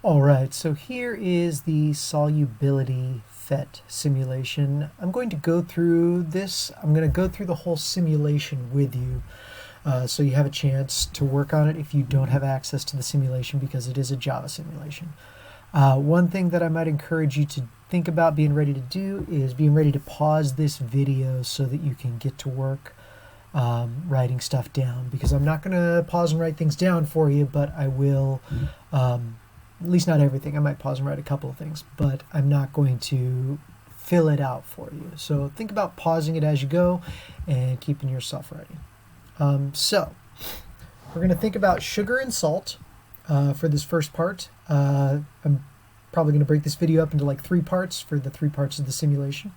Alright, so here is the solubility FET simulation. I'm going to go through this. I'm going to go through the whole simulation with you so you have a chance to work on it if you don't have access to the simulation, because it is a Java simulation. One thing that I might encourage you to think about being ready to do is being ready to pause this video so that you can get to work writing stuff down, because I'm not going to pause and write things down for you, but I will at least not everything. I might pause and write a couple of things, but I'm not going to fill it out for you. So think about pausing it as you go and keeping yourself ready. So we're going to think about sugar and salt for this first part. I'm probably going to break this video up into like 3 parts for the 3 parts of the simulation.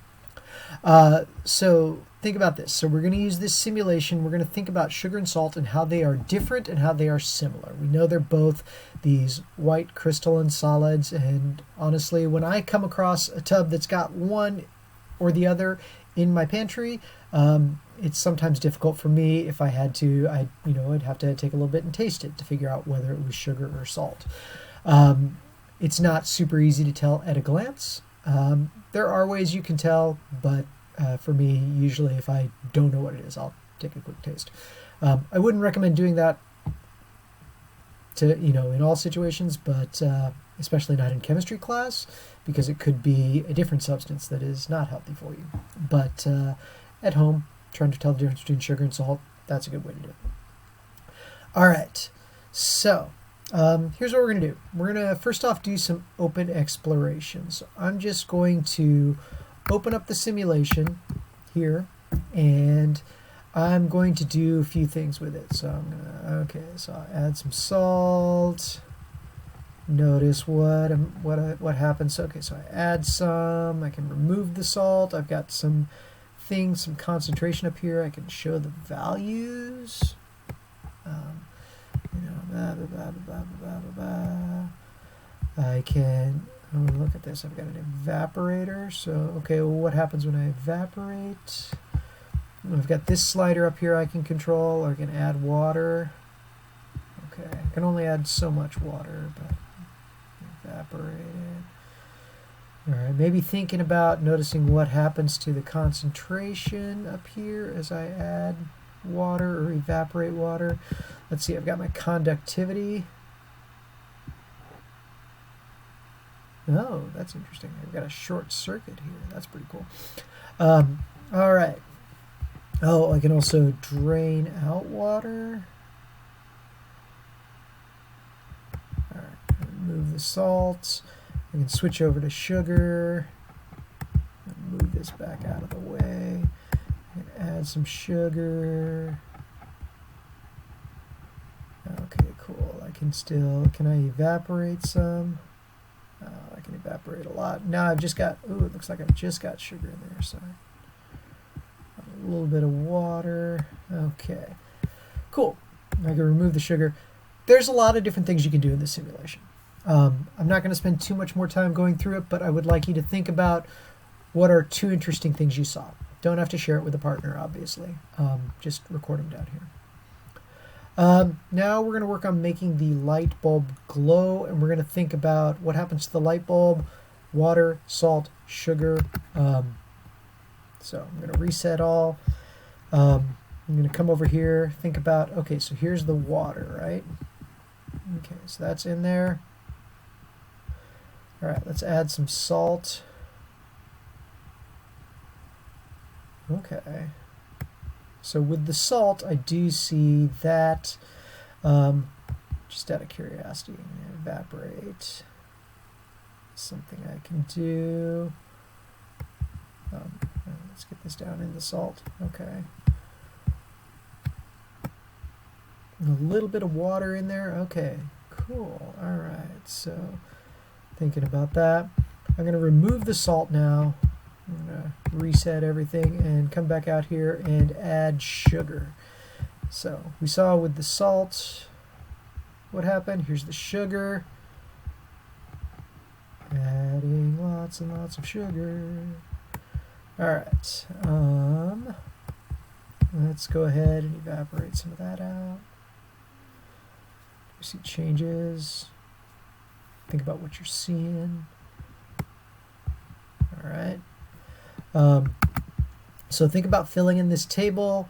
So think about this. So we're going to use this simulation. We're going to think about sugar and salt and how they are different and how they are similar. We know they're both these white crystalline solids, and honestly, when I come across a tub that's got one or the other in my pantry, it's sometimes difficult for me. If I had to, I'd have to take a little bit and taste it to figure out whether it was sugar or salt. It's not super easy to tell at a glance. There are ways you can tell, but for me, usually if I don't know what it is, I'll take a quick taste. I wouldn't recommend doing that in all situations, but especially not in chemistry class, because it could be a different substance that is not healthy for you. But at home, trying to tell the difference between sugar and salt, that's a good way to do it. All right, so here's what we're going to do. We're going to first off do some open exploration. So I'm just going to open up the simulation here, and I'm going to do a few things with it. So I'm gonna, so I'll add some salt. Notice what happens. Okay, so I add some. I can remove the salt. I've got some things, some concentration up here. I can show the values. I can look at this. I've got an evaporator. So okay, well, what happens when I evaporate? I've got this slider up here I can control, or I can add water. Okay, I can only add so much water, but evaporate it. Alright, maybe thinking about noticing what happens to the concentration up here as I add water or evaporate water. Let's see, I've got my conductivity. Oh, that's interesting. I've got a short circuit here. That's pretty cool. Alright. Oh, I can also drain out water. All right, remove the salt. I can switch over to sugar. Move this back out of the way. I can add some sugar. Okay, cool. Can I evaporate some? I can evaporate a lot. Now I've just got, it looks like I've just got sugar in there, so a little bit of water. Okay, cool. I can remove the sugar. There's a lot of different things you can do in this simulation. I'm not going to spend too much more time going through it, but I would like you to think about what are 2 interesting things you saw. Don't have to share it with a partner, obviously. Just record them down here. Now we're going to work on making the light bulb glow, and we're going to think about what happens to the light bulb: water, salt, sugar. So I'm going to reset all. I'm going to come over here, think about, okay, so here's the water, right? Okay, so that's in there. All right, let's add some salt. Okay. So with the salt, I do see that, just out of curiosity, I'm going to evaporate. Something I can do. Let's get this down in the salt. Okay. A little bit of water in there. Okay, cool. All right, so thinking about that. I'm going to remove the salt now. I'm going to reset everything and come back out here and add sugar. So we saw with the salt what happened. Here's the sugar. Adding lots and lots of sugar. Alright, let's go ahead and evaporate some of that out. You see changes. think about what you're seeing. All right. So think about filling in this table.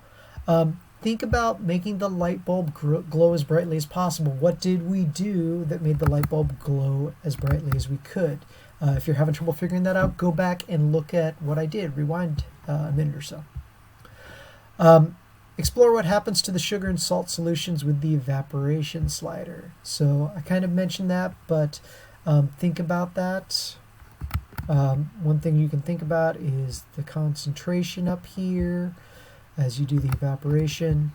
Think about making the light bulb glow as brightly as possible. What did we do that made the light bulb glow as brightly as we could? If you're having trouble figuring that out, go back and look at what I did. Rewind a minute or so. Explore what happens to the sugar and salt solutions with the evaporation slider. So I kind of mentioned that, but think about that. One thing you can think about is the concentration up here as you do the evaporation.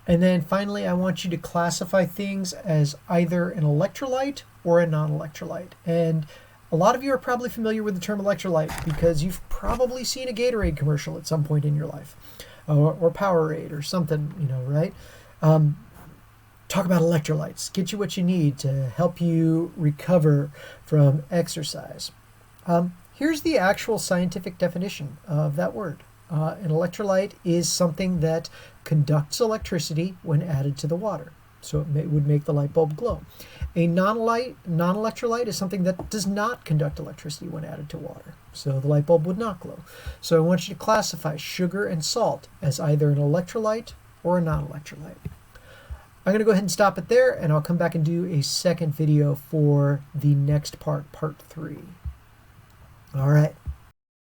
And then finally, I want you to classify things as either an electrolyte or a non-electrolyte. And a lot of you are probably familiar with the term electrolyte because you've probably seen a Gatorade commercial at some point in your life, or Powerade or something, you know, right? Talk about electrolytes. Get you what you need to help you recover from exercise. Here's the actual scientific definition of that word. An electrolyte is something that conducts electricity when added to the water. So it would make the light bulb glow. A non-electrolyte is something that does not conduct electricity when added to water. So the light bulb would not glow. So I want you to classify sugar and salt as either an electrolyte or a non-electrolyte. I'm going to go ahead and stop it there, and I'll come back and do a second video for the next part, part 3. All right.